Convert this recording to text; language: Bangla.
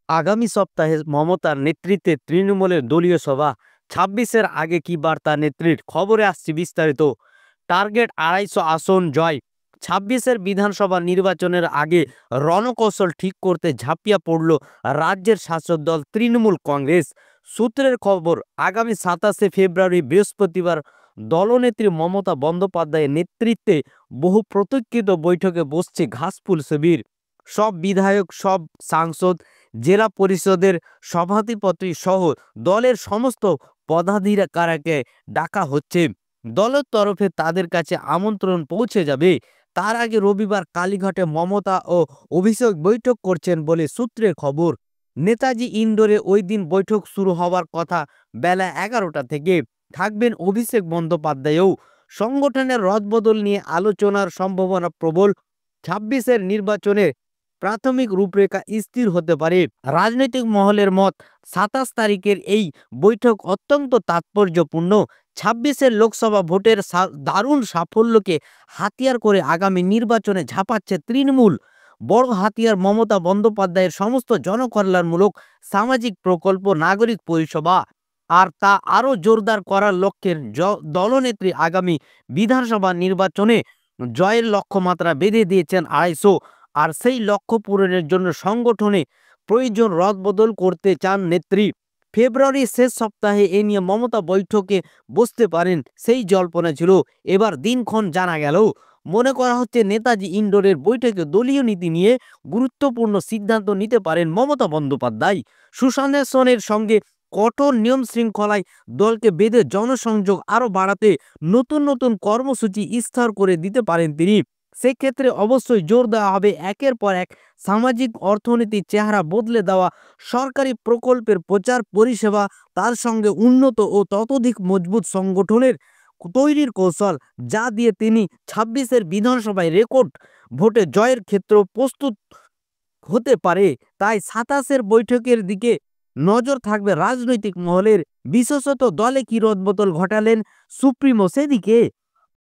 আগামী সপ্তাহে মমতার নেতৃত্বে তৃণমূলের দলীয় সভা। ২৬-এর আগে কি বার্তা নেত্রীর? খবরে আসছে বিস্তারিত। টার্গেট ২৫০ আসন জয়। ২৬-এর বিধানসভা নির্বাচনের আগে রণকৌশল ঠিক করতে ঝাঁপিয়ে পড়ল রাজ্যের শাসক দল তৃণমূল কংগ্রেস। সূত্রের খবর, আগামী ২৭শে ফেব্রুয়ারি বৃহস্পতিবার দলনেত্রী মমতা বন্দ্যোপাধ্যায়ের নেতৃত্বে বহু প্রতীক্ষিত বৈঠকে বসছে ঘাসফুল শিবির। সব বিধায়ক, সব সাংসদ, জেলা পরিষদের সভাধিপতি সহ দলের সমস্ত পদাধিকারীকে ডাকা হচ্ছে। দলের তরফে তাদের কাছে আমন্ত্রণ পৌঁছে যাবে। তার আগে রবিবার কালীঘাটে মমতা ও অভিষেক বৈঠক করছেন বলে সূত্রের খবর। নেতাজি ইন্ডোরে ওই দিন বৈঠক শুরু হওয়ার কথা বেলা ১১টা থেকে। থাকবেন অভিষেক বন্দ্যোপাধ্যায়ও। সংগঠনের রদবদল নিয়ে আলোচনার সম্ভাবনা প্রবল। ২৬-এর নির্বাচনে প্রাথমিক রূপরেখা স্থির হতে পারে। রাজনৈতিক মহলের মত, ২৭ তারিখের এই বৈঠক অত্যন্ত তাৎপর্যপূর্ণ। ২৬-এর লোকসভা ভোটের দারুণ সাফল্যকে হাতিয়ার করে আগামী নির্বাচনে ঝাঁপাচ্ছে তৃণমূল। বড় হাতিয়ার মমতা বন্দ্যোপাধ্যায়ের সমস্ত জনকল্যাণমূলক সামাজিক প্রকল্প, নাগরিক পরিষেবা। আর তা আরও জোরদার করার লক্ষ্যে দলনেত্রী আগামী বিধানসভা নির্বাচনে জয়ের লক্ষ্যমাত্রা বেঁধে দিয়েছেন ২৫০। আর সেই লক্ষ্য পূরণের জন্য সংগঠনে প্রয়োজন রদবদল করতে চান নেত্রী। ফেব্রুয়ারির শেষ সপ্তাহে এ নিয়ে মমতা বৈঠকে বসতে পারেন, সেই জল্পনা ছিল। এবার দিনক্ষণ জানা গেল। মনে করা হচ্ছে নেতাজি ইন্ডোরের বৈঠকে দলীয় নীতি নিয়ে গুরুত্বপূর্ণ সিদ্ধান্ত নিতে পারেন মমতা বন্দ্যোপাধ্যায়। সুশাসনের সঙ্গে কঠোর নিয়ম শৃঙ্খলায় দলকে বেঁধে জনসংযোগ আরও বাড়াতে নতুন নতুন কর্মসূচি স্থির করে দিতে পারেন তিনি। সেক্ষেত্রে অবশ্যই জোর দেওয়া হবে একের পর এক সামাজিক অর্থনীতির চেহারা বদলে দেওয়া সরকারি প্রকল্পের প্রচার পরিষেবা, তার সঙ্গে উন্নত ও ততোধিক মজবুত সংগঠনের তৈরির কৌশল, যা দিয়ে তিনি ২৬-এর বিধানসভায় রেকর্ড ভোটে জয়ের ক্ষেত্র প্রস্তুত হতে পারে। তাই ২৭-এর বৈঠকের দিকে নজর থাকবে রাজনৈতিক মহলের, বিশেষত দলে কি রদবদল ঘটালেন সুপ্রিমো সেদিকে।